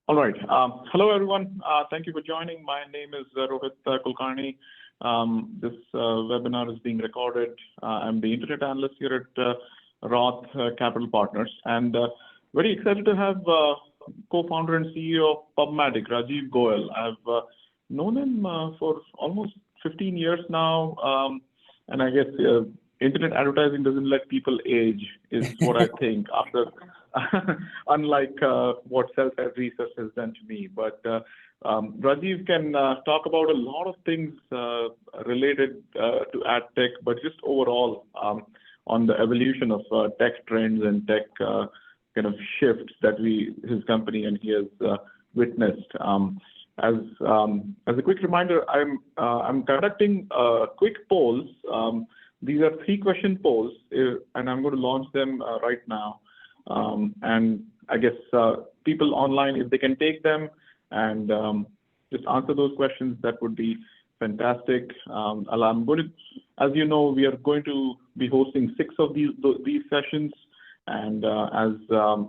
All right. Hello, everyone. Thank you for joining. My name is Rohit Kulkarni. This webinar is being recorded. I'm the internet analyst here at Roth Capital Partners, and very excited to have co-founder and CEO of Pubmatic, Rajeev Goel. I've known him for almost 15 years now, and I guess internet advertising doesn't let people age, is what I think, after unlike what sell-side research has done to me. But Rajeev can talk about a lot of things related to ad tech, but just overall on the evolution of tech trends and tech kind of shifts that his company and he has witnessed. As a quick reminder, I'm conducting quick polls. These are 3-question polls, and I'm going to launch them right now. And I guess people online, if they can take them and just answer those questions, that would be fantastic. I'm going to, as you know, we are going to be hosting 6 of these sessions, and I'll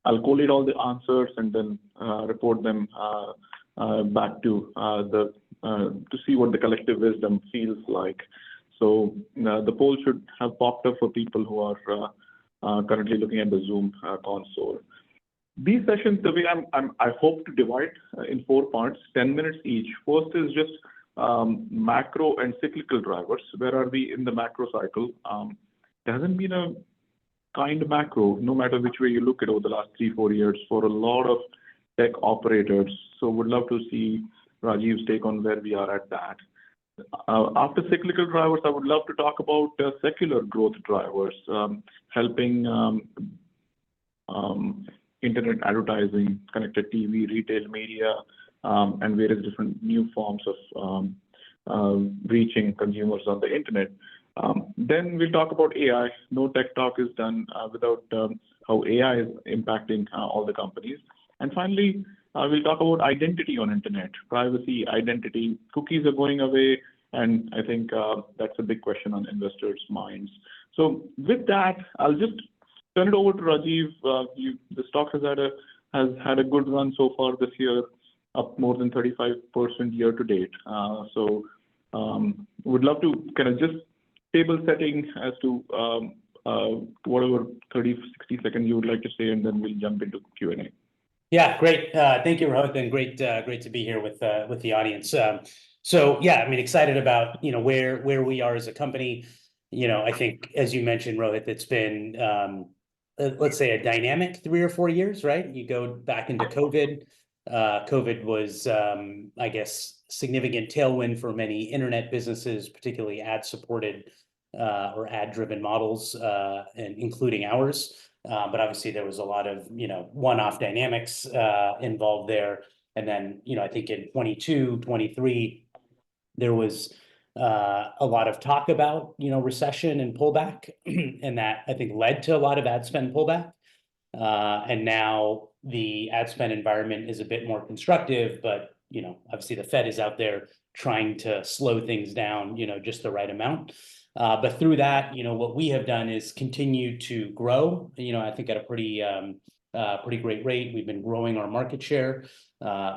collate all the answers and then report them back to see what the collective wisdom feels like. So the poll should have popped up for people who are currently looking at the Zoom console. These sessions, the way I hope to divide in 4 parts, 10 minutes each. First is just macro and cyclical drivers. Where are we in the macro cycle? There hasn't been a kind of macro, no matter which way you look at over the last 3-4 years, for a lot of tech operators. So would love to see Rajiv's take on where we are at that. After cyclical drivers, I would love to talk about secular growth drivers, helping internet advertising, connected TV, retail media, and various different new forms of reaching consumers on the internet. Then we'll talk about AI. No tech talk is done without how AI is impacting all the companies. And finally, we'll talk about identity on internet, privacy, identity. Cookies are going away, and I think that's a big question on investors' minds. So with that, I'll just turn it over to Rajeev. The stock has had a good run so far this year, up more than 35% year to date. So would love to kind of just table setting as to whatever 30, 60 seconds you would like to say, and then we'll jump into Q&A. Yeah, great. Thank you, Rohit, and great to be here with the audience. So yeah, I mean, excited about where we are as a company. I think, as you mentioned, Rohit, it's been let's say a dynamic 3 or 4 years, right? You go back into COVID. COVID was, I guess, significant tailwind for many internet businesses, particularly ad-supported or ad-driven models, and including ours. But obviously there was a lot of, one-off dynamics involved there. And then, I think in 22, 23, there was a lot of talk about, recession and pullback, and that I think led to a lot of ad spend pullback. And now the ad spend environment is a bit more constructive, but, obviously the Fed is out there trying to slow things down, just the right amount. But through that, what we have done is continue to grow, I think at a pretty great rate. We've been growing our market share,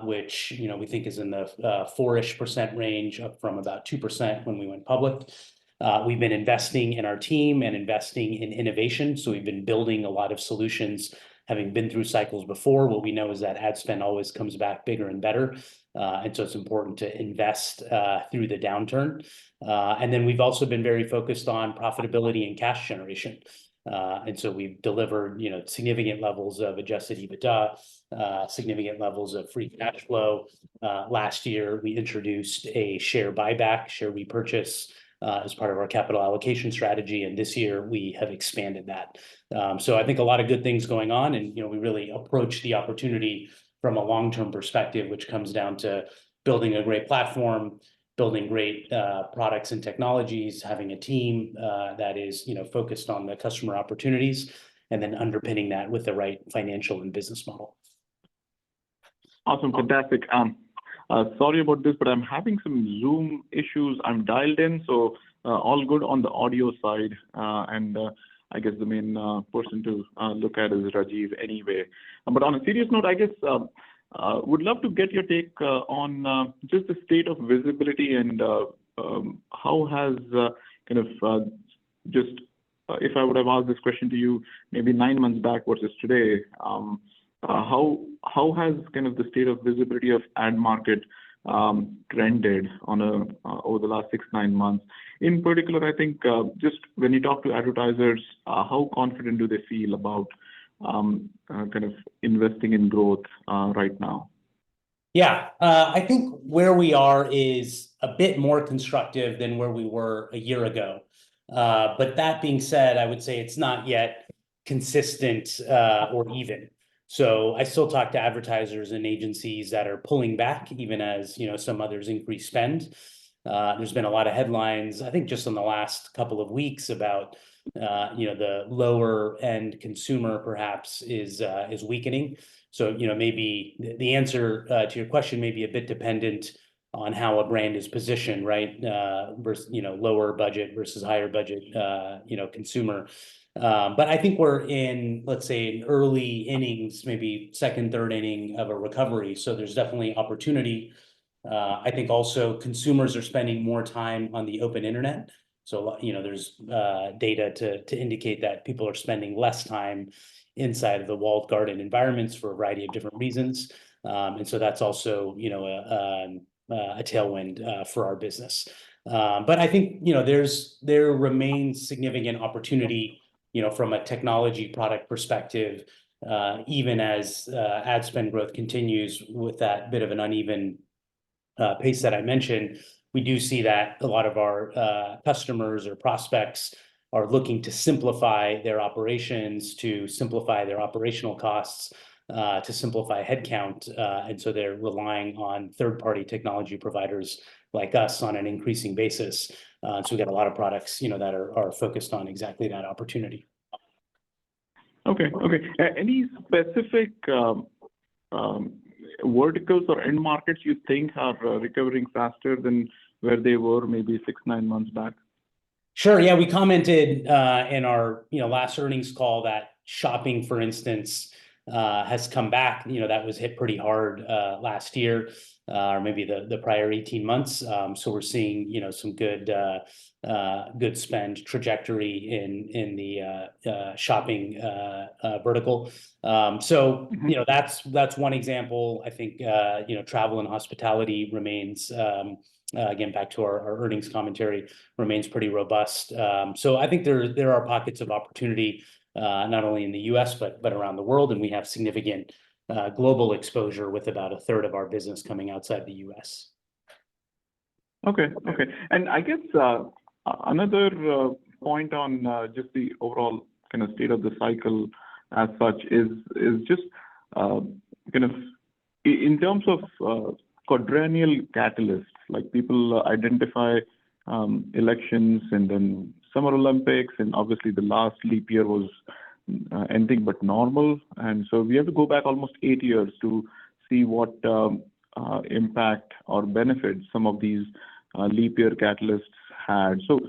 which, we think is in the 4-ish% range, up from about 2% when we went public. We've been investing in our team and investing in innovation. So we've been building a lot of solutions, having been through cycles before. What we know is that ad spend always comes back bigger and better. And so it's important to invest through the downturn. And then we've also been very focused on profitability and cash generation. And so we've delivered, significant levels of adjusted EBITDA, significant levels of free cash flow. Last year, we introduced a share repurchase as part of our capital allocation strategy. And this year, we have expanded that. So I think a lot of good things going on. And, we really approach the opportunity from a long-term perspective, which comes down to building a great platform, building great products and technologies, having a team that is, focused on the customer opportunities, and then underpinning that with the right financial and business model. Awesome, fantastic. Sorry about this, but I'm having some Zoom issues. I'm dialed in, so all good on the audio side. And I guess the main person to look at is Rajeev anyway. But on a serious note, I guess would love to get your take on just the state of visibility and how has just if I would have asked this question to you maybe 9 months back versus today, how has kind of the state of visibility of ad market trended on over the last 6-9 months? In particular, I think just when you talk to advertisers, how confident do they feel about kind of investing in growth right now? Yeah, I think where we are is a bit more constructive than where we were a year ago. But that being said, I would say it's not yet consistent or even. So I still talk to advertisers and agencies that are pulling back, even as some others increase spend. There's been a lot of headlines, I think, just in the last couple of weeks about the lower end consumer perhaps is weakening. So maybe the answer to your question may be a bit dependent on how a brand is positioned, right? Versus lower budget versus higher budget consumer. But I think we're in, let's say, an early innings, maybe second, third inning of a recovery. So there's definitely opportunity. I think also consumers are spending more time on the open internet. So there's data to indicate that people are spending less time inside of the walled garden environments for a variety of different reasons. And so that's also a tailwind for our business. But I think there remains significant opportunity from a technology product perspective, even as ad spend growth continues with that bit of an uneven pace that I mentioned. We do see that a lot of our customers or prospects are looking to simplify their operations, to simplify their operational costs, to simplify headcount. And so they're relying on third-party technology providers like us on an increasing basis. So we've got a lot of products that are focused on exactly that opportunity. Okay. Any specific verticals or end markets you think are recovering faster than where they were maybe 6-9 months back? Sure. Yeah, we commented in our last earnings call that shopping, for instance, has come back. That was hit pretty hard last year, or maybe the prior 18 months. So we're seeing some good spend trajectory in the shopping vertical. So that's one example. I think travel and hospitality remains. Again, back to our earnings commentary, remains pretty robust. So I think there are pockets of opportunity, not only in the U.S. but around the world, and we have significant global exposure with about a third of our business coming outside the U.S. Okay. And I guess another point on just the overall kind of state of the cycle as such is just kind of in terms of quadrennial catalysts, like people identify elections and then Summer Olympics, and obviously the last leap year was anything but normal. And so we have to go back almost 8 years to see what impact or benefit some of these leap year catalysts had. So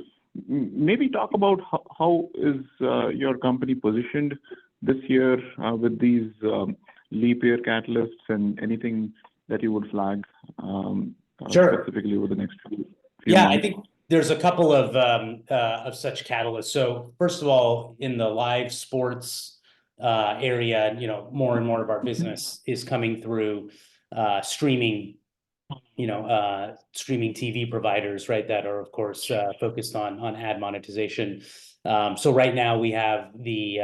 maybe talk about how is your company positioned this year with these leap year catalysts, and anything that you would flag Sure. specifically over the next few Yeah, months? I think there's a couple of such catalysts. So first of all, in the live sports area, more and more of our business is coming through streaming TV providers, right? That are of course focused on ad monetization. So right now we have the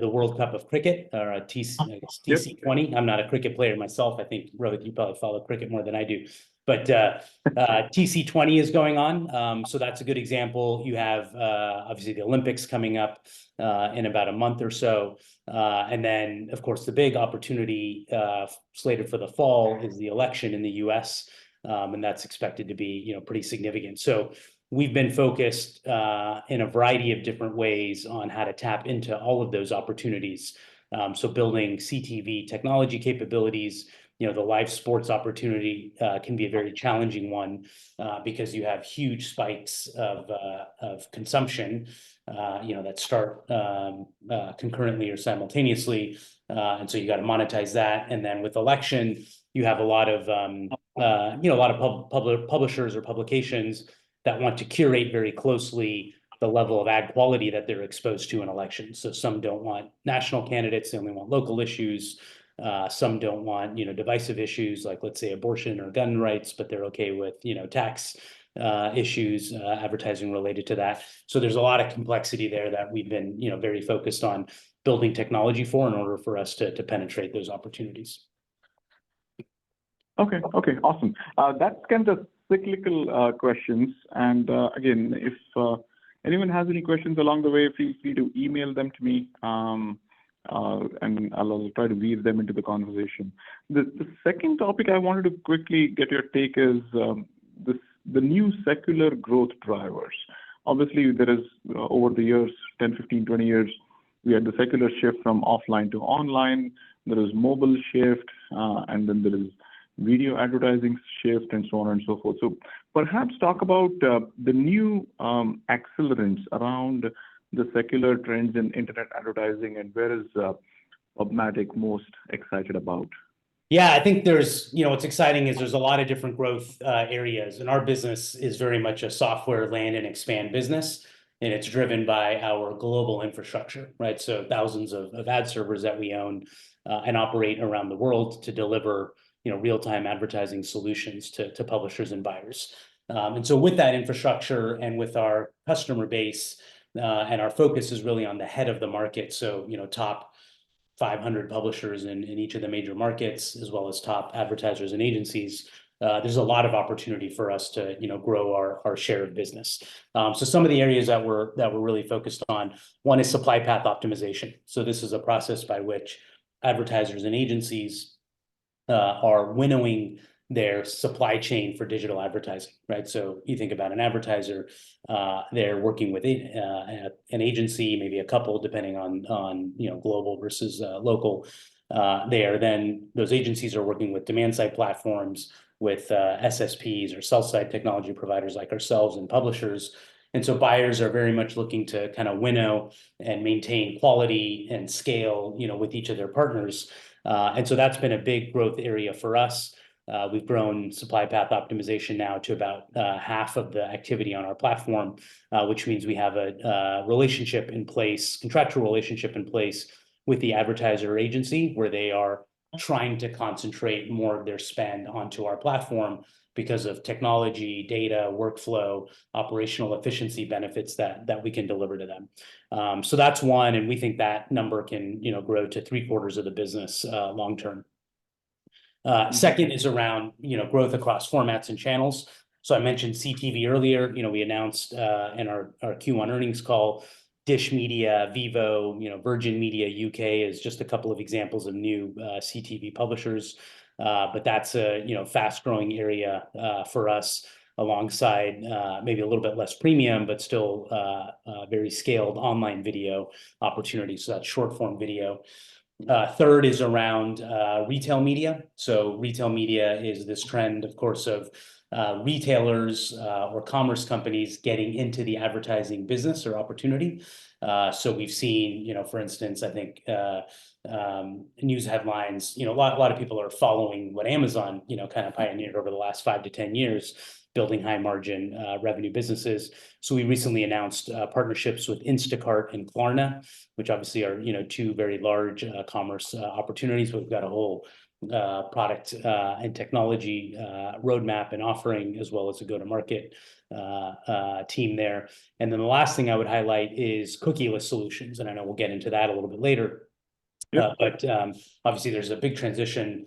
World Cup of Cricket, or TC20. I'm not a cricket player myself. I think, Rohit, you probably follow cricket more than I do. But TC20 is going on. So that's a good example. You have obviously the Olympics coming up in about a month or so. And then, of course, the big opportunity slated for the fall is the election in the U.S. And that's expected to be pretty significant. So we've been focused in a variety of different ways on how to tap into all of those opportunities. So building CTV technology capabilities, the live sports opportunity can be a very challenging one because you have huge spikes of consumption, that start concurrently or simultaneously. And so you got to monetize that. And then with election, you have a lot of, publishers or publications that want to curate very closely the level of ad quality that they're exposed to in elections. So some don't want national candidates, they only want local issues. Some don't want, divisive issues like, let's say, abortion or gun rights, but they're okay with, tax issues, advertising related to that. So there's a lot of complexity there that we've been, very focused on building technology for in order for us to penetrate those opportunities. Okay, awesome. That's kind of cyclical questions. And again, if anyone has any questions along the way, feel free to email them to me, and I'll try to weave them into the conversation. The second topic I wanted to quickly get your take is the new secular growth drivers. Obviously, there is, over the years, 10, 15, 20 years, we had the secular shift from offline to online. There is mobile shift, and then there is video advertising shift, and so on and so forth. So perhaps talk about the new accelerants around the secular trends in internet advertising, and where is Pubmatic most excited about? Yeah, I think there's, what's exciting is there's a lot of different growth areas, and our business is very much a software land and expand business, and it's driven by our global infrastructure, right? So thousands of ad servers that we own and operate around the world to deliver, real-time advertising solutions to publishers and buyers. And so with that infrastructure and with our customer base, and our focus is really on the head of the market. So, top 500 publishers in each of the major markets, as well as top advertisers and agencies. There's a lot of opportunity for us to, grow our share of business. So some of the areas that we're really focused on, one is supply path optimization. So this is a process by which advertisers and agencies are winnowing their supply chain for digital advertising, right? So you think about an advertiser, they're working with an agency, maybe a couple, depending on global versus local. Those agencies are working with demand side platforms, with SSPs or sell-side technology providers like ourselves and publishers. And so buyers are very much looking to kind of winnow and maintain quality and scale, with each of their partners. And so that's been a big growth area for us. We've grown supply path optimization now to about half of the activity on our platform, which means we have a relationship in place, contractual relationship in place with the advertiser or agency, where they are trying to concentrate more of their spend onto our platform because of technology, data, workflow, operational efficiency benefits that we can deliver to them. So that's one, and we think that number can grow to 3/4 of the business long term. Second is around growth across formats and channels. So I mentioned CTV earlier. We announced in our Q1 earnings call, Dish Media, Vivo, Virgin Media UK is just a couple of examples of new CTV publishers. But that's a fast growing area for us, alongside maybe a little bit less premium, but still very scaled online video opportunities. So that's short form video. Third is around retail media. So retail media is this trend, of course, of retailers or commerce companies getting into the advertising business or opportunity. So we've seen, for instance, I think news headlines, a lot of people are following what Amazon, kind of pioneered over the last 5 to 10 years, building high margin revenue businesses. So we recently announced partnerships with Instacart and Klarna, which obviously are two very large commerce opportunities. We've got a whole product and technology roadmap and offering, as well as a go-to-market team there. And then the last thing I would highlight is cookieless solutions, and I know we'll get into that a little bit later. Yep. But obviously there's a big transition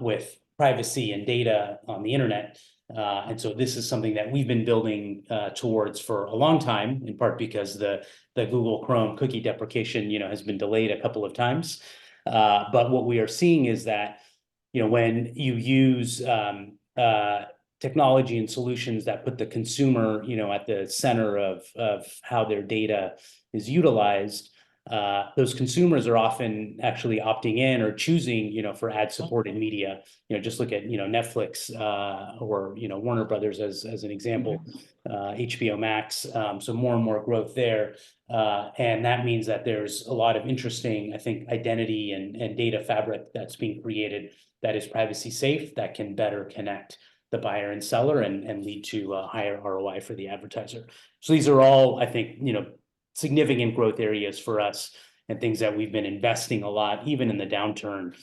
with privacy and data on the internet. And so this is something that we've been building towards for a long time, in part because the Google Chrome cookie deprecation, has been delayed a couple of times. But what we are seeing is that, when you use technology and solutions that put the consumer, at the center of how their data is utilized, those consumers are often actually opting in or choosing, for ad-supported media. Just look at, Netflix or, Warner Brothers as an example, HBO Max. So more and more growth there. And that means that there's a lot of interesting, I think, identity and data fabric that's being created that is privacy safe, that can better connect the buyer and seller and lead to a higher ROI for the advertiser. So these are all, I think, significant growth areas for us and things that we've been investing a lot, even in the downturn,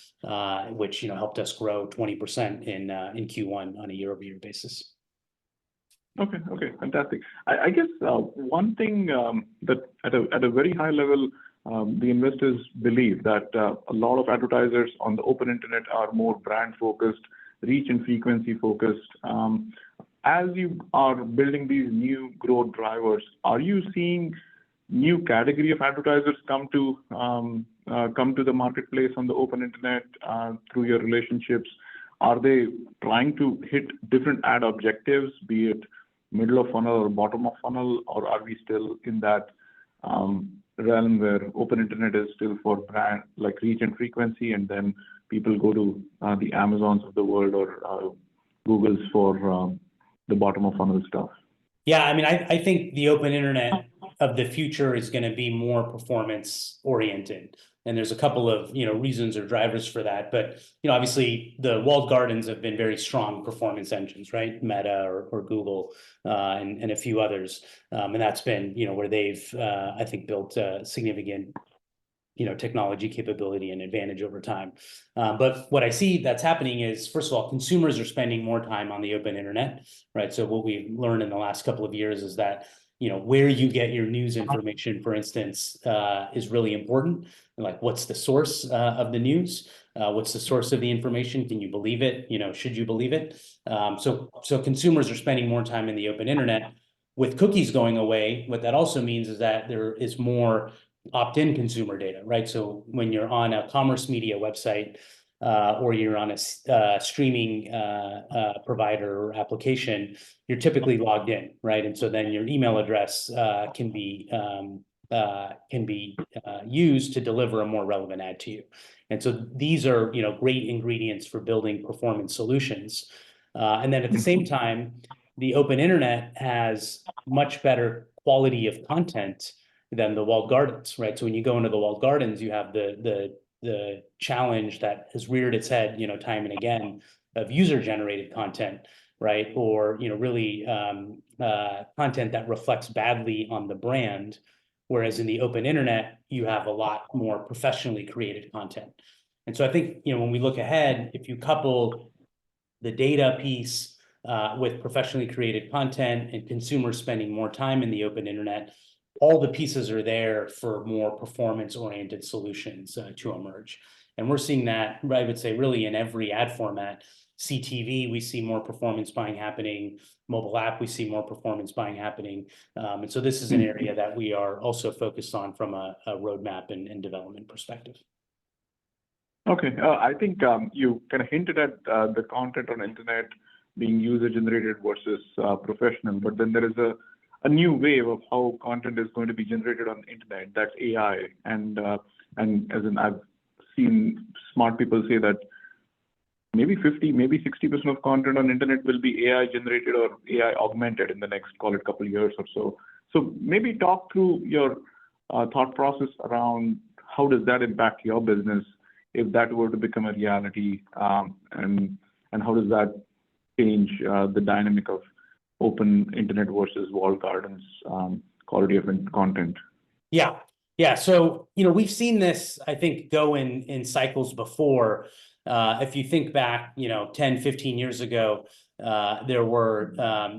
which, helped us grow 20% in Q1 on a year-over-year basis. Okay, fantastic. I guess one thing that at a very high level, the investors believe that a lot of advertisers on the open internet are more brand focused, reach and frequency focused. As you are building these new growth drivers, are you seeing new category of advertisers come to the marketplace on the open internet through your relationships? Are they trying to hit different ad objectives, be it middle of funnel or bottom of funnel, or are we still in that realm where open internet is still for brand like reach and frequency, and then people go to the Amazons of the world or Googles for the bottom of funnel stuff? Yeah, I mean, I think the open internet of the future is going to be more performance oriented. And there's a couple of, reasons or drivers for that. But, obviously the walled gardens have been very strong performance engines, right? Meta or Google and a few others. And that's been, where they've, I think, built significant, technology capability and advantage over time. But what I see that's happening is, first of all, consumers are spending more time on the open internet, right? So what we've learned in the last couple of years is that, where you get your news information, for instance, is really important. Like, what's the source of the news? What's the source of the information? Can you believe it? Should you believe it? So consumers are spending more time in the open internet. With cookies going away, what that also means is that there is more opt-in consumer data, right? So when you're on a commerce media website or you're on a streaming provider or application, you're typically logged in, right? And so then your email address can be used to deliver a more relevant ad to you. And so these are, great ingredients for building performance solutions. And then at the same time, the open internet has much better quality of content than the walled gardens, right? So when you go into the walled gardens, you have the challenge that has reared its head, time and again, of user-generated content, right? Or, really content that reflects badly on the brand. Whereas in the open internet, you have a lot more professionally created content. And so I think, when we look ahead, if you couple the data piece with professionally created content and consumers spending more time in the open internet, all the pieces are there for more performance-oriented solutions to emerge. And we're seeing that, I would say, really in every ad format. CTV, we see more performance buying happening. Mobile app, we see more performance buying happening. And so this is an area that we are also focused on from a roadmap and development perspective. Okay, I think you kind of hinted at the content on the internet being user-generated versus professional, but then there is a new wave of how content is going to be generated on the internet. That's AI, and as in I've seen smart people say that maybe 50, maybe 60% of content on the internet will be AI generated or AI augmented in the next, call it, couple of years or so. So maybe talk through your thought process around how does that impact your business if that were to become a reality, and how does that change the dynamic of open internet versus walled gardens quality of content? Yeah. So, we've seen this, I think, go in cycles before. If you think back, 10, 15 years ago, there were,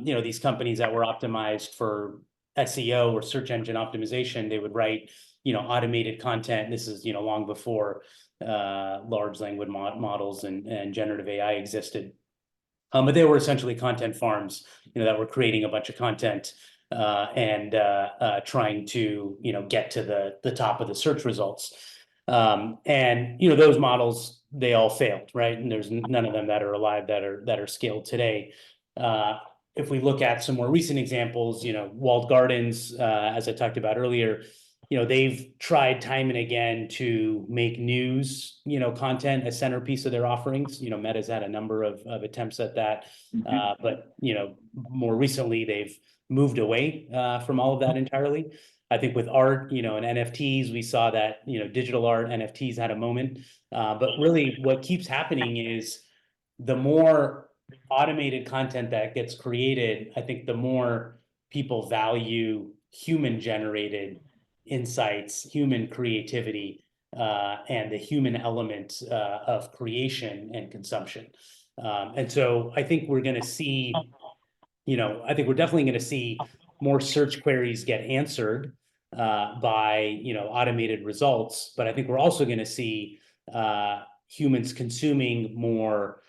these companies that were optimized for SEO or search engine optimization. They would write, automated content. This is, long before large language models and generative AI existed. But they were essentially content farms, that were creating a bunch of content and trying to, get to the top of the search results. And, those models, they all failed, right? And there's none of them that are alive that are scaled today. If we look at some more recent examples, walled gardens, as I talked about earlier, they've tried time and again to make news, content a centerpiece of their offerings. Meta's had a number of attempts at that. But, more recently, they've moved away from all of that entirely. I think with art, and NFTs, we saw that, digital art, NFTs had a moment. But really what keeps happening is the more automated content that gets created, I think the more people value human generated insights, human creativity, and the human element of creation and consumption. And so I think we're going to see, I think we're definitely going to see more search queries get answered by, automated results. But I think we're also going to see humans consuming more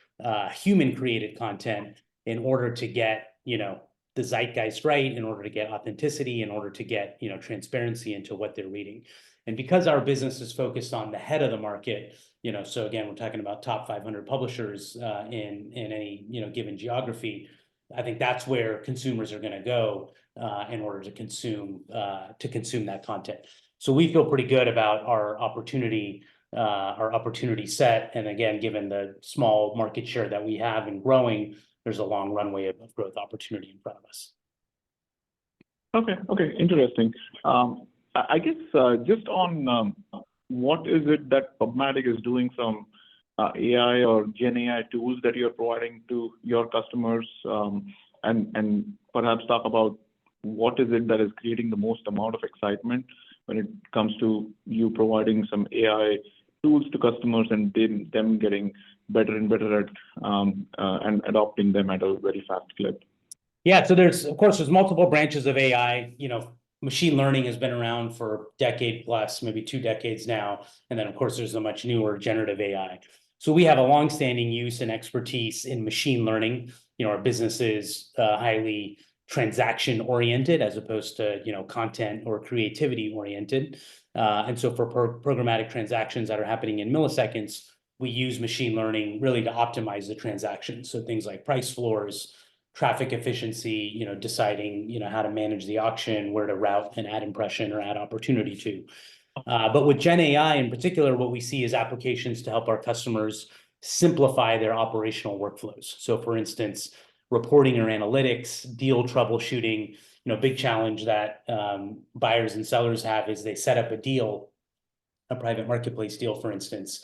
human created content in order to get, the zeitgeist right, in order to get authenticity, in order to get, transparency into what they're reading. And because our business is focused on the head of the market, so again, we're talking about top 500 publishers in any, given geography. I think that's where consumers are going to go in order to consume that content. So we feel pretty good about our opportunity set. And again, given the small market share that we have and growing, there's a long runway of growth opportunity in front of us. Okay, interesting. I guess just on what is it that Pubmatic is doing some AI or Gen AI tools that you're providing to your customers, and perhaps talk about what is it that is creating the most amount of excitement when it comes to you providing some AI tools to customers and them getting better and better at and adopting them at a very fast clip. Yeah, so there's multiple branches of AI. Machine learning has been around for a decade plus, maybe 2 decades now. And then, of course, there's a much newer generative AI. So we have a longstanding use and expertise in machine learning. Our business is highly transaction oriented as opposed to, content or creativity oriented. And so for programmatic transactions that are happening in milliseconds, we use machine learning really to optimize the transaction. So things like price floors, traffic efficiency, deciding, how to manage the auction, where to route an ad impression or ad opportunity to. But with Gen AI in particular, what we see is applications to help our customers simplify their operational workflows. So for instance, reporting or analytics, deal troubleshooting, big challenge that buyers and sellers have is they set up a deal, a private marketplace deal, for instance,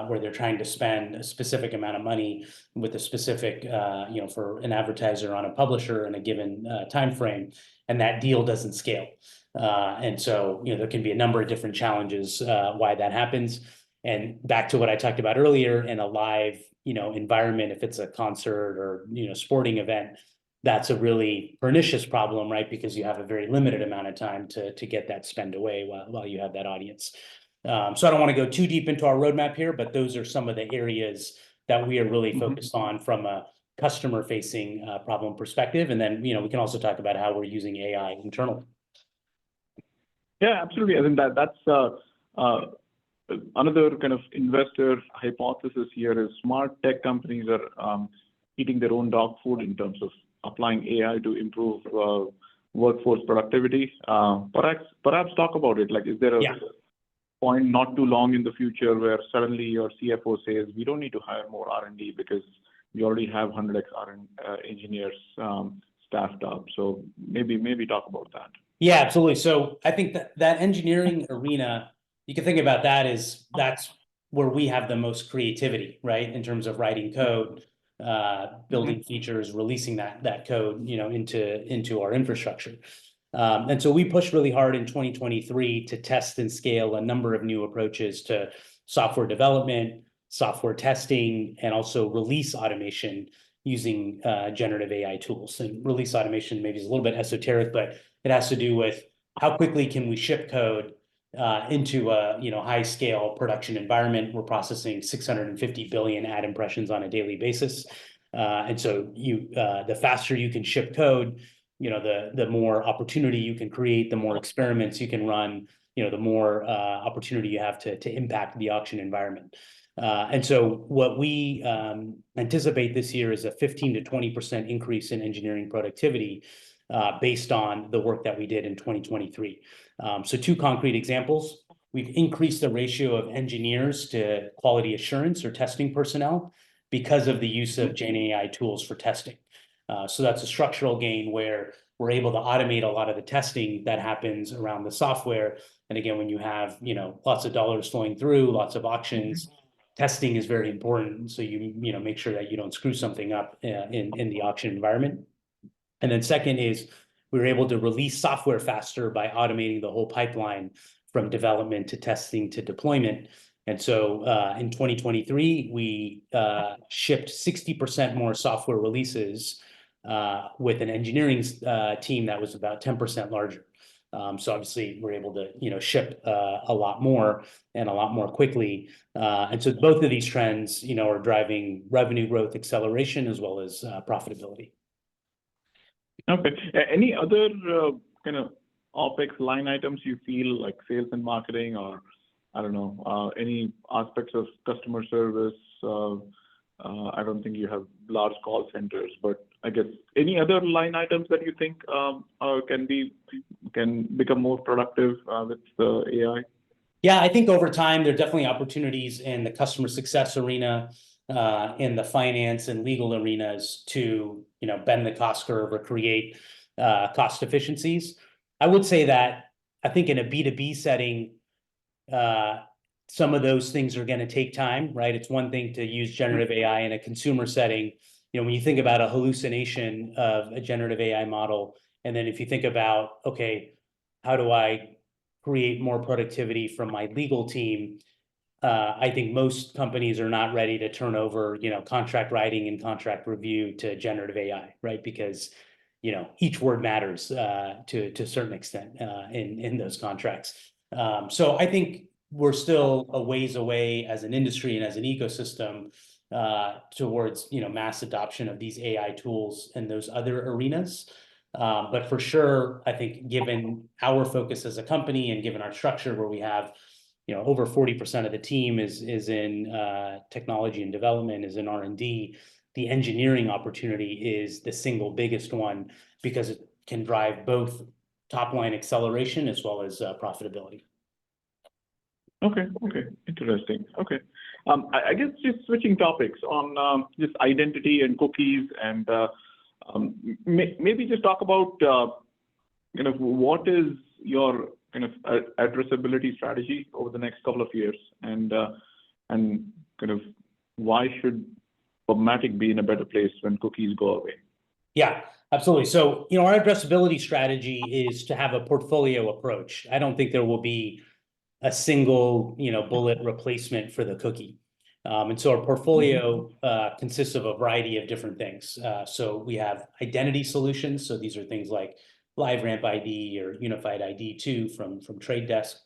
where they're trying to spend a specific amount of money with a specific, for an advertiser on a publisher in a given time frame, and that deal doesn't scale. And so, there can be a number of different challenges why that happens. And back to what I talked about earlier, in a live, environment, if it's a concert or, sporting event, that's a really pernicious problem, right? Because you have a very limited amount of time to get that spend away while you have that audience. So I don't want to go too deep into our roadmap here, but those are some of the areas that we are really focused on from a customer-facing problem perspective. And then, we can also talk about how we're using AI internally. Yeah, absolutely. I think that's another kind of investor hypothesis here is smart tech companies are eating their own dog food in terms of applying AI to improve workforce productivity. Perhaps talk about it. Like, is there a point not too long in the future where suddenly your CFO says, we don't need to hire more R&D because we already have 100x engineers staffed up. So maybe talk about that. Yeah, absolutely. So I think that engineering arena, you can think about that as that's where we have the most creativity, right? In terms of writing code, building features, releasing that code, into our infrastructure. And so we pushed really hard in 2023 to test and scale a number of new approaches to software development, software testing, and also release automation using generative AI tools. And release automation maybe is a little bit esoteric, but it has to do with how quickly can we ship code into a high scale production environment. We're processing 650 billion ad impressions on a daily basis. And so the faster you can ship code, the more opportunity you can create, the more experiments you can run, the more opportunity you have to impact the auction environment. And so what we anticipate this year is a 15 to 20% increase in engineering productivity. based on the work that we did in 2023. So two concrete examples. We've increased the ratio of engineers to quality assurance or testing personnel because of the use of Gen AI tools for testing. So that's a structural gain where we're able to automate a lot of the testing that happens around the software. And again, when you have, lots of dollars flowing through, lots of auctions, testing is very important. So you make sure that you don't screw something up in the auction environment. And then second is we were able to release software faster by automating the whole pipeline from development to testing to deployment. And so in 2023, we shipped 60% more software releases with an engineering team that was about 10% larger. So obviously we're able to, ship a lot more and a lot more quickly. And so both of these trends, are driving revenue growth acceleration as well as profitability. Okay. Any other kind of OpEx line items you feel like sales and marketing, or I don't know, any aspects of customer service? I don't think you have large call centers, but I guess any other line items that you think can become more productive with the AI? Yeah, I think over time there are definitely opportunities in the customer success arena, in the finance and legal arenas to bend the cost curve or create cost efficiencies. I would say that I think in a B2B setting, some of those things are going to take time, right? It's one thing to use generative AI in a consumer setting. When you think about a hallucination of a generative AI model, and then if you think about, okay, how do I create more productivity from my legal team? I think most companies are not ready to turn over, contract writing and contract review to generative AI, right? Because, each word matters to a certain extent in those contracts. So I think we're still a ways away as an industry and as an ecosystem towards, mass adoption of these AI tools in those other arenas. But for sure, I think given our focus as a company and given our structure where we have, over 40% of the team is in technology and development, is in R&D, the engineering opportunity is the single biggest one because it can drive both top line acceleration as well as profitability. Okay. Interesting. Okay. I guess just switching topics on just identity and cookies, and maybe just talk about what is your kind of addressability strategy over the next couple of years, and kind of why should Pubmatic be in a better place when cookies go away? Yeah, absolutely. So, our addressability strategy is to have a portfolio approach. I don't think there will be a single, bullet replacement for the cookie. And so our portfolio consists of a variety of different things. So we have identity solutions. So these are things like LiveRamp ID or Unified ID 2 from Trade Desk.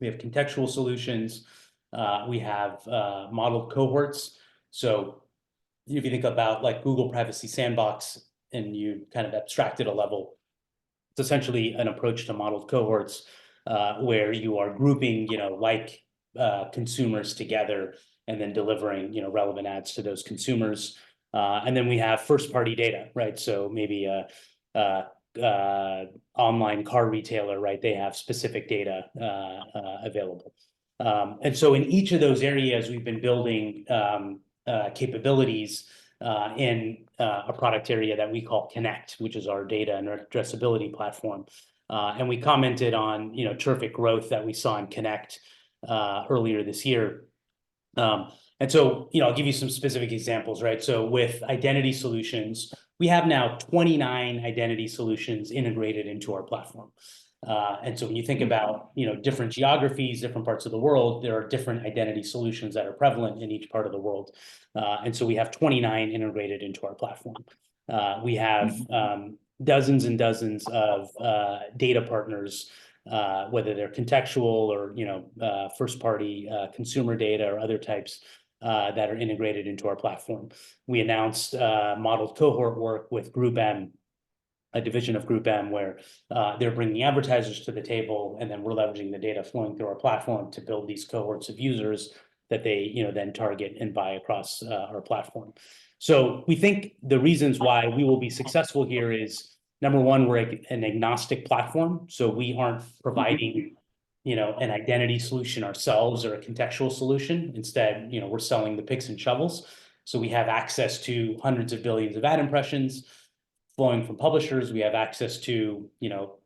We have contextual solutions. We have modeled cohorts. So if you think about like Google Privacy Sandbox and you kind of abstract it a level, it's essentially an approach to modeled cohorts where you are grouping, consumers together and then delivering, relevant ads to those consumers. And then we have first-party data, right? So maybe online car retailer, right? They have specific data available. And so in each of those areas, we've been building capabilities in a product area that we call Connect, which is our data and addressability platform. And we commented on, terrific growth that we saw in Connect earlier this year. And so, I'll give you some specific examples, right? So with identity solutions, we have now 29 identity solutions integrated into our platform. And so when you think about, different geographies, different parts of the world, there are different identity solutions that are prevalent in each part of the world. And so we have 29 integrated into our platform. We have dozens and dozens of data partners, whether they're contextual or, first-party consumer data or other types that are integrated into our platform. We announced modeled cohort work with Group M, a division of Group M, where they're bringing advertisers to the table, and then we're leveraging the data flowing through our platform to build these cohorts of users that they, then target and buy across our platform. So we think the reasons why we will be successful here is Number one, we're an agnostic platform, so we aren't providing, an identity solution ourselves or a contextual solution. Instead, we're selling the picks and shovels. So we have access to hundreds of billions of ad impressions flowing from publishers. We have access to,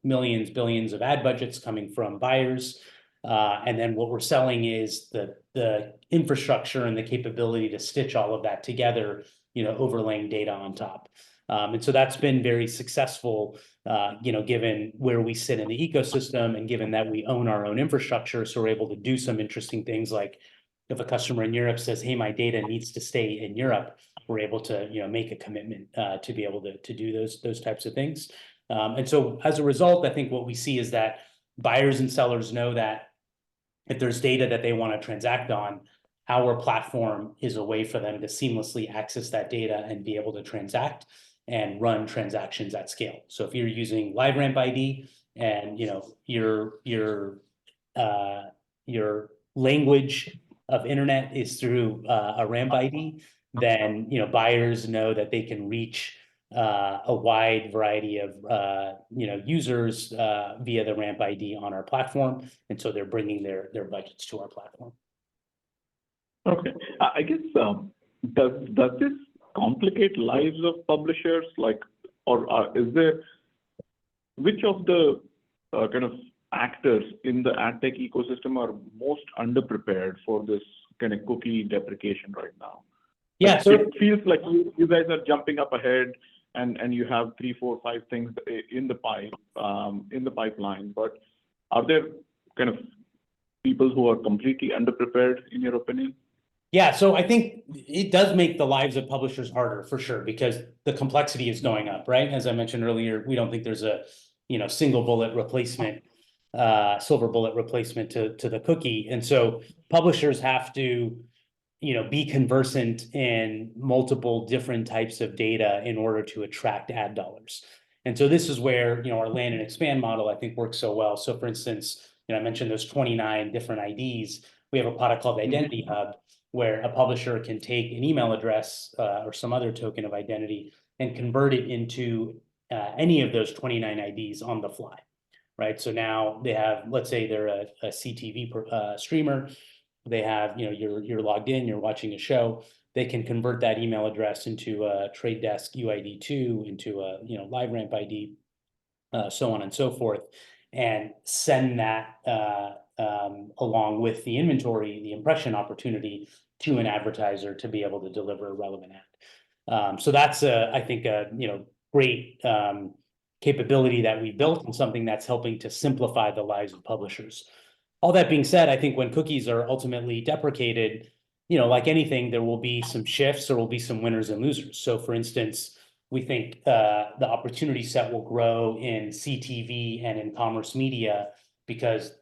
millions, billions of ad budgets coming from buyers. And then what we're selling is the infrastructure and the capability to stitch all of that together, overlaying data on top. And so that's been very successful, given where we sit in the ecosystem and given that we own our own infrastructure. So we're able to do some interesting things like if a customer in Europe says, hey, my data needs to stay in Europe, we're able to, make a commitment to be able to do those types of things. And so as a result, I think what we see is that buyers and sellers know that if there's data that they want to transact on, our platform is a way for them to seamlessly access that data and be able to transact and run transactions at scale. So if you're using LiveRamp ID and your language of internet is through a ramp ID, then buyers know that they can reach a wide variety of users via the ramp ID on our platform, and so they're bringing their budgets to our platform. Okay, I guess does this complicate lives of publishers, or is there, which of the kind of actors in the ad tech ecosystem are most underprepared for this kind of cookie deprecation right now? Yeah, so it feels like you guys are jumping up ahead, and you have 3, 4, 5 things in the pipeline. But are there kind of people who are completely underprepared, in your opinion? Yeah, so I think it does make the lives of publishers harder for sure, because the complexity is going up, right? As I mentioned earlier, we don't think there's a single bullet replacement, silver bullet replacement to the cookie, and so publishers have to be conversant in multiple different types of data in order to attract ad dollars. And so this is where our land and expand model I think works so well. So for instance, I mentioned those 29 different IDs. We have a product called Identity Hub, where a publisher can take an email address or some other token of identity and convert it into any of those 29 IDs on the fly, right? So now they have, let's say they're a CTV streamer. They have, you're logged in, you're watching a show. They can convert that email address into a Trade Desk UID2, into a LiveRamp ID, so on and so forth, and send that along with the inventory, the impression opportunity, to an advertiser to be able to deliver a relevant ad. So that's I think a great capability that we built, and something that's helping to simplify the lives of publishers. All that being said, I think when cookies are ultimately deprecated, like anything, there will be some shifts, there will be some winners and losers. So for instance, we think the opportunity set will grow in CTV and in commerce media, because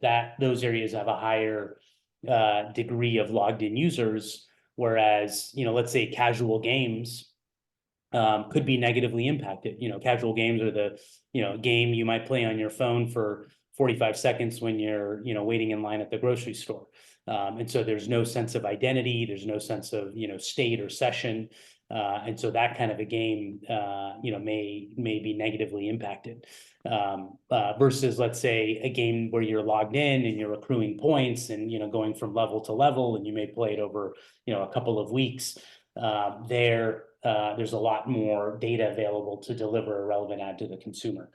those areas have a higher degree of logged in users, whereas let's say casual games could be negatively impacted. Casual games are the game you might play on your phone for 45 seconds when you're waiting in line at the grocery store, and so there's no sense of identity, there's no sense of state or session, and so that kind of a game may be negatively impacted, versus let's say a game where you're logged in and you're accruing points and going from level to level, and you may play it over a couple of weeks. There's a lot more data available to deliver a relevant ad to the consumer.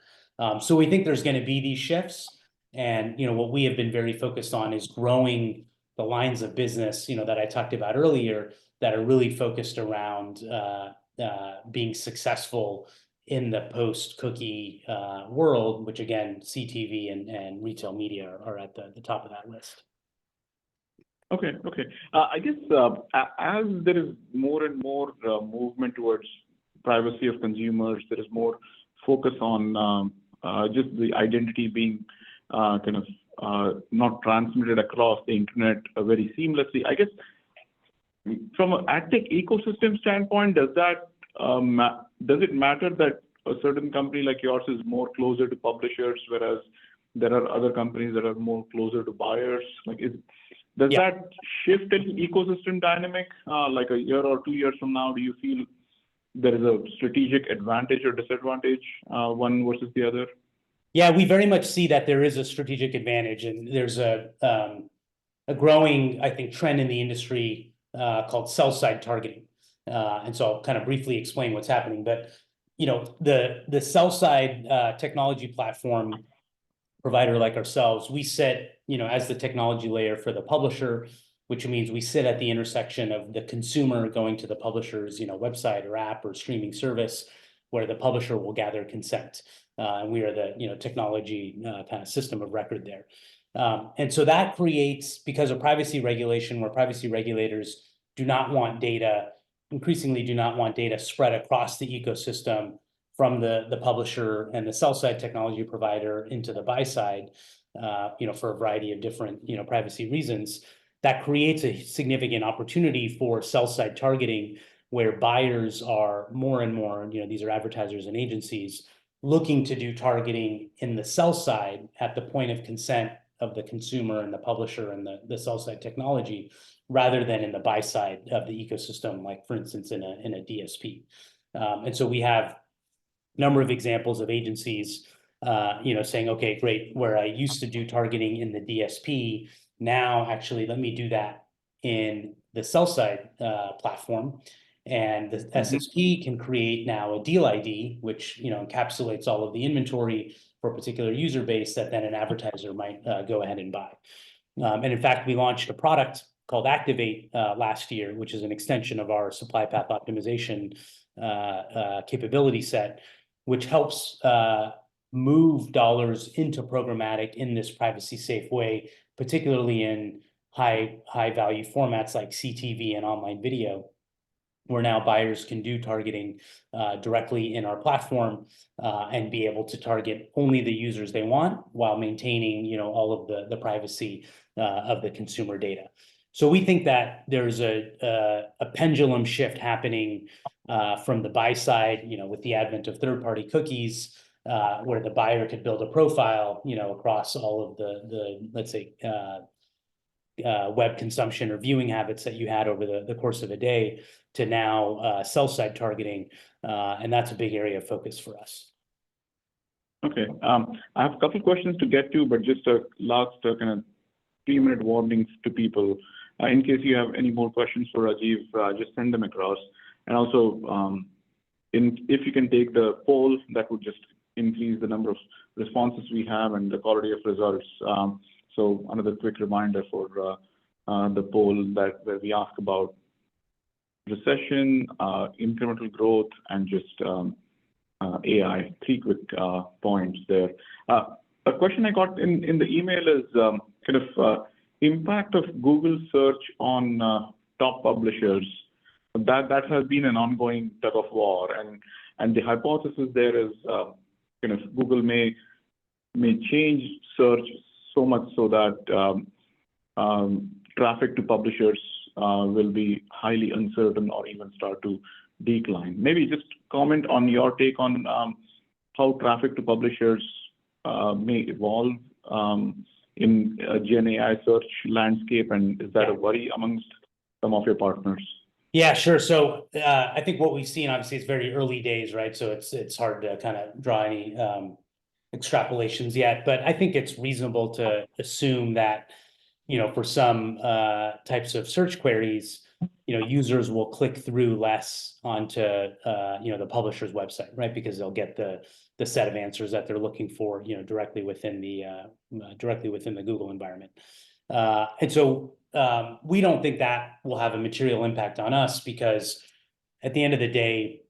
So we think there's going to be these shifts, and what we have been very focused on is growing the lines of business that I talked about earlier, that are really focused around being successful in the post-cookie world, which again, CTV and retail media are at the top of that list. Okay. I guess as there is more and more movement towards privacy of consumers, there is more focus on just the identity being kind of not transmitted across the internet very seamlessly. I guess from an ad tech ecosystem standpoint, does it matter that a certain company like yours is more closer to publishers, whereas there are other companies that are more closer to buyers? Does that shift any ecosystem dynamic like a year or 2 years from now? Do you feel there is a strategic advantage or disadvantage, one versus the other? Yeah, we very much see that there is a strategic advantage, and there's a growing, I think, trend in the industry called sell-side targeting. And so I'll kind of briefly explain what's happening. But the sell-side technology platform provider like ourselves, we sit, as the technology layer for the publisher, which means we sit at the intersection of the consumer going to the publisher's, website or app or streaming service, where the publisher will gather consent. And we are the, technology kind of system of record there. And so that creates, because of privacy regulation, where privacy regulators increasingly do not want data spread across the ecosystem from the publisher and the sell-side technology provider into the buy side, for a variety of different, privacy reasons. That creates a significant opportunity for sell-side targeting, where buyers are more and more, these are advertisers and agencies, looking to do targeting in the sell side at the point of consent of the consumer and the publisher and the sell side technology, rather than in the buy side of the ecosystem, like for instance in a DSP. And so we have a number of examples of agencies, saying, okay, great, where I used to do targeting in the DSP, now actually let me do that in the sell side platform. And the SSP can create now a deal ID, which encapsulates all of the inventory for a particular user base that then an advertiser might go ahead and buy. And in fact, we launched a product called Activate last year, which is an extension of our supply path optimization capability set, which helps move dollars into programmatic in this privacy safe way, particularly in high value formats like CTV and online video, where now buyers can do targeting directly in our platform and be able to target only the users they want while maintaining, all of the privacy of the consumer data. So we think that there's a pendulum shift happening from the buy side, with the advent of third-party cookies, where the buyer could build a profile, across all of the let's say, web consumption or viewing habits that you had over the course of a day, to now sell-side targeting, and that's a big area of focus for us. Okay, I have a couple of questions to get to, but just a last kind of 3-minute warnings to people. In case you have any more questions for Rajeev, just send them across. And also, if you can take the poll, that would just increase the number of responses we have and the quality of results. So another quick reminder for the poll where we ask about recession, incremental growth, and just AI. 3 quick points there. A question I got in the email is kind of impact of Google search on top publishers. That has been an ongoing tug of war, and the hypothesis there is kind of Google may change search so much so that traffic to publishers will be highly uncertain or even start to decline. Maybe just comment on your take on how traffic to publishers may evolve in a Gen AI search landscape, and is that a worry amongst some of your partners? Yeah, sure. So I think what we've seen, obviously, it's very early days, right? So it's hard to kind of draw any extrapolations yet, but I think it's reasonable to assume that, for some types of search queries, users will click through less onto, the publisher's website, right? Because they'll get the set of answers that they're looking for, directly within the Google environment. And so we don't think that will have a material impact on us, because at the end of the day,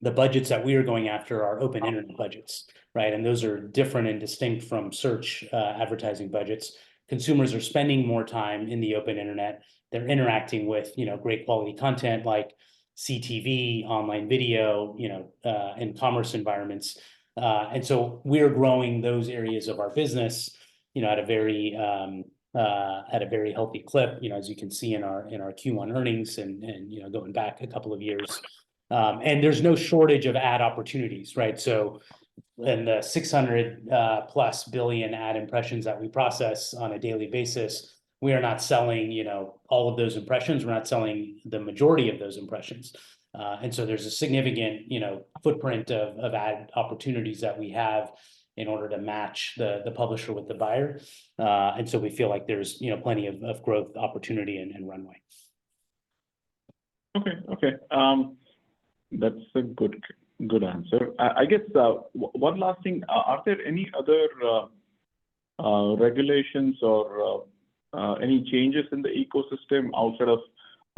the budgets that we are going after are open internet budgets, right? And those are different and distinct from search advertising budgets. Consumers are spending more time in the open internet. They're interacting with, great quality content like CTV, online video, and commerce environments. And so we're growing those areas of our business, at a very healthy clip, as you can see in our Q1 earnings and going back a couple of years. And there's no shortage of ad opportunities, right? So in the 600 plus billion ad impressions that we process on a daily basis, we are not selling, all of those impressions. We're not selling the majority of those impressions. And so there's a significant, footprint of ad opportunities that we have in order to match the publisher with the buyer. And so we feel like there's, plenty of growth opportunity and runway. Okay. That's a good answer. I guess one last thing, are there any other regulations or any changes in the ecosystem outside of,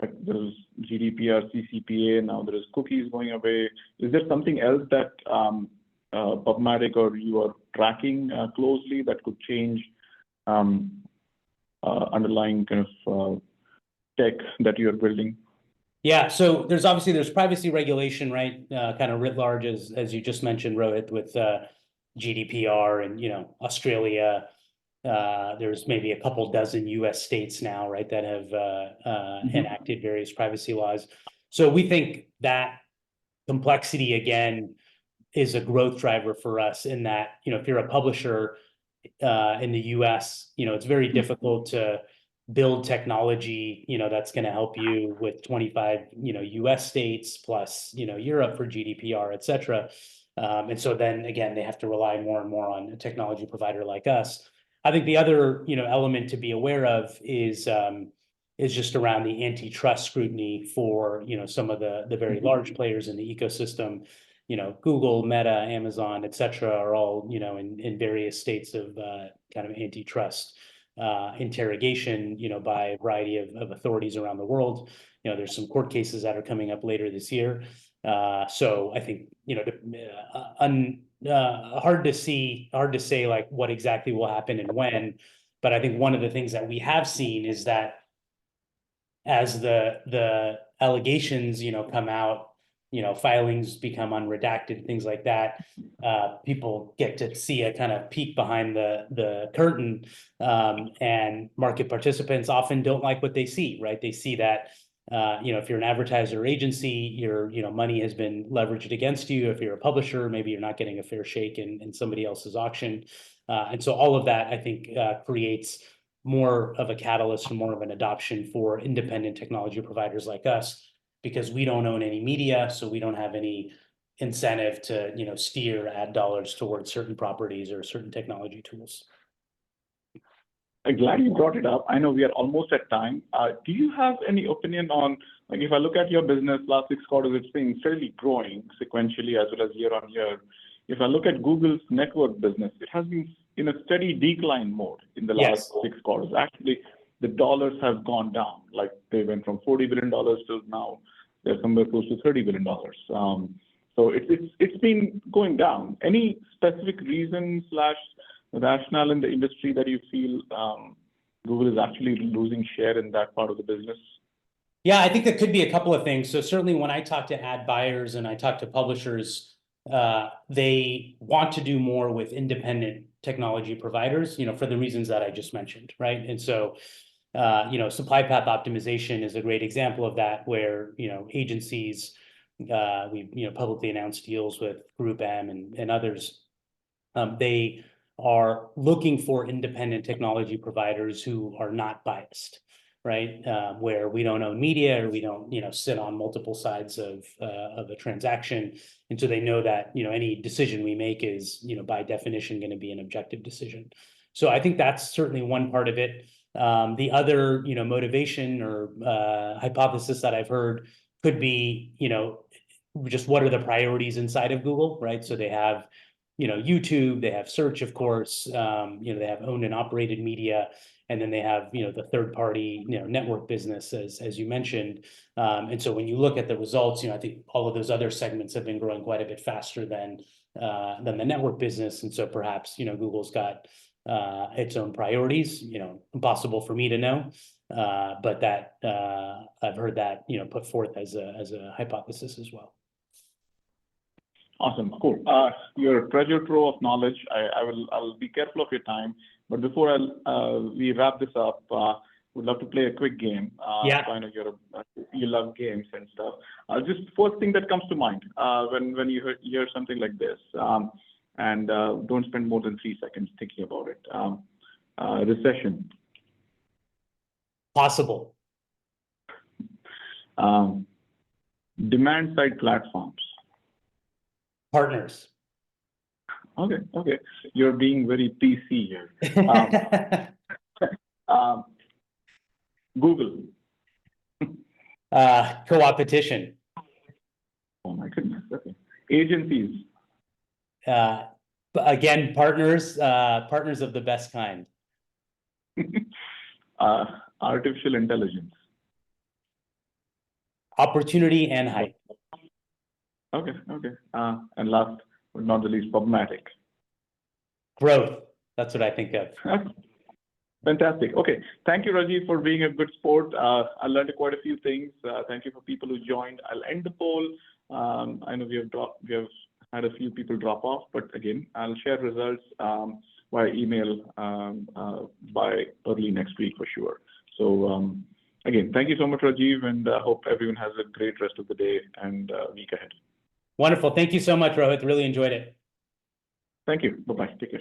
like, there's GDPR, CCPA, now there is cookies going away? Is there something else that Pubmatic or you are tracking closely that could change underlying kind of tech that you're building? Yeah, so there's privacy regulation, right? Kind of writ large, as you just mentioned, Rohit, with GDPR and Australia. There's maybe a couple dozen US states now, right, that have enacted various privacy laws. So we think that complexity again is a growth driver for us in that, if you're a publisher in the US, it's very difficult to build technology, that's going to help you with 25, US states plus, Europe for GDPR, et cetera. And so then again, they have to rely more and more on a technology provider like us. I think the other, element to be aware of is just around the antitrust scrutiny for, some of the very large players in the ecosystem. Google, Meta, Amazon, et cetera, are all, in various states of kind of antitrust interrogation, by a variety of authorities around the world. There's some court cases that are coming up later this year. So I think, hard to say like what exactly will happen and when, but I think one of the things that we have seen is that as the allegations, come out, filings become unredacted, things like that. People get to see a kind of peek behind the curtain, and market participants often don't like what they see, right? They see that, if you're an advertiser or agency, your, money has been leveraged against you. If you're a publisher, maybe you're not getting a fair shake in somebody else's auction. And so all of that, I think, creates more of a catalyst and more of an adoption for independent technology providers like us, because we don't own any media, so we don't have any incentive to, steer ad dollars towards certain properties or certain technology tools. I'm glad you brought it up. I know we are almost at time. Do you have any opinion on, like, if I look at your business last 6 quarters, it's been steadily growing sequentially as well as year on year. If I look at Google's network business, it has been in a steady decline mode in the last 6 quarters. Actually, the dollars have gone down. Like, they went from $40 billion to now they're somewhere close to $30 billion. So it's been going down. Any specific reason / rationale in the industry that you feel Google is actually losing share in that part of the business? Yeah, I think there could be a couple of things. So certainly when I talk to ad buyers and I talk to publishers, they want to do more with independent technology providers, for the reasons that I just mentioned, right? And so, supply path optimization is a great example of that, where, agencies, we've, publicly announced deals with Group M and others. They are looking for independent technology providers who are not biased, right? Where we don't own media or we don't, sit on multiple sides of a transaction. And so they know that, any decision we make is, by definition, going to be an objective decision. So I think that's certainly one part of it. The other, motivation or hypothesis that I've heard could be, just what are the priorities inside of Google, right? So they have, YouTube, they have search, of course, they have owned and operated media, and then they have, the third party, network business, as you mentioned. And so when you look at the results, I think all of those other segments have been growing quite a bit faster than the network business. And so perhaps, Google's got its own priorities, impossible for me to know. But that I've heard that, put forth as a hypothesis as well. Awesome, cool. You're a treasure trove of knowledge. I'll be careful of your time, but before we wrap this up, would love to play a quick game. Yeah. So I know you love games and stuff. Just first thing that comes to mind when you hear something like this, and don't spend more than 3 seconds thinking about it. Recession. Possible. Demand-side platforms. Partners. Okay. You're being very PC here. Google. Co-opetition. Oh my goodness. Okay. Agencies. Again, partners of the best kind. Artificial intelligence. Opportunity and hype. Okay. And last but not the least, Pubmatic. Growth. That's what I think of. Fantastic. Okay. Thank you, Rajeev, for being a good sport. I learned quite a few things. Thank you for people who joined. I'll end the poll. I know we have had a few people drop off, but again, I'll share results via email by early next week for sure. So again, thank you so much, Rajeev, and hope everyone has a great rest of the day and week ahead. Wonderful. Thank you so much, Rohit. Really enjoyed it. Thank you. Bye-bye. Take care.